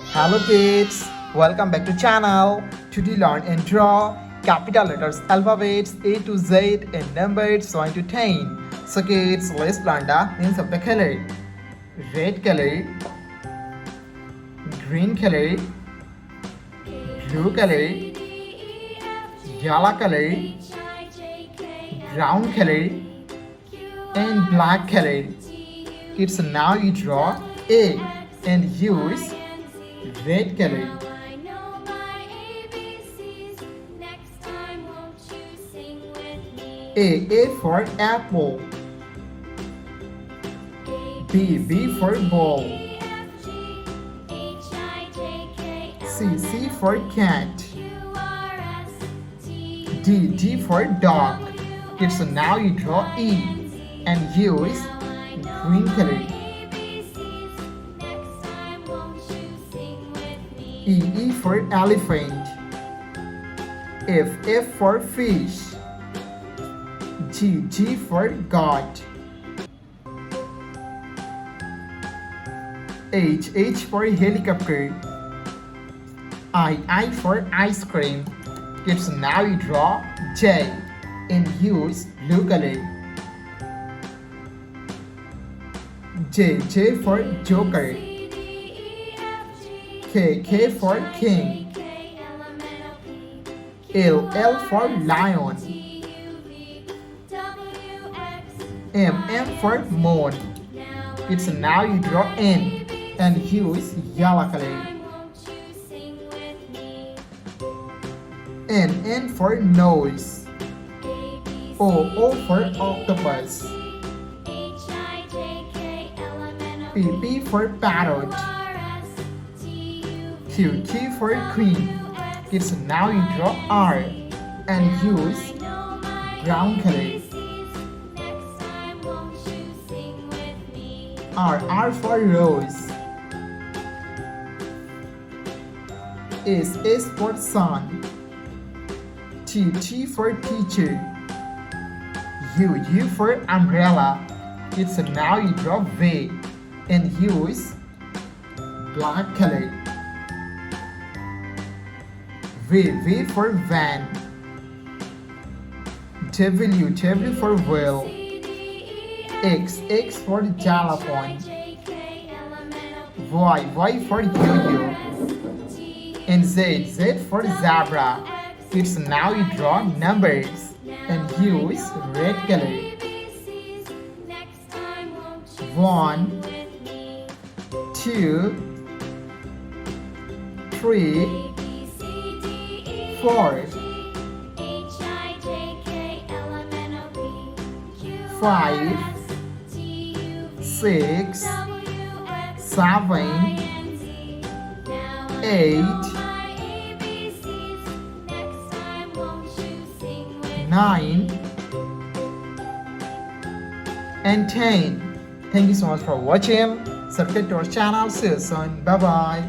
Hello kids, welcome back to channel. Today learn and draw capital letters, alphabets A to Z and numbers 1 to 10. So kids, let's learn the names of the color. Red color, green color, blue color, yellow color, brown color and black color. Kids, now you draw A and use red color. A for apple. B for ball. C for cat. D for dog. Okay, so now you draw E and use green color. E for elephant. F for fish. G for goat. H for helicopter. I for ice cream. Okay, so now you draw J and use blue color. J for joker. K for king. L for lion. M for moon. It's now you draw N and use yellow color. N for nose. O for octopus. P for parrot. Q for queen. It's now you draw R and use brown color. R for rose. S for sun. T for teacher. U for umbrella. It's now you draw V and use black color. V for van. W for whale. X for xylophone. Y for yo-yo. And Z for zebra. It's now you draw numbers and use red color. 1, 2, 3, 4, 5, 6, 7, 8, 9 and 10. Thank you so much for watching. Subscribe to our channel. See you soon. Bye bye.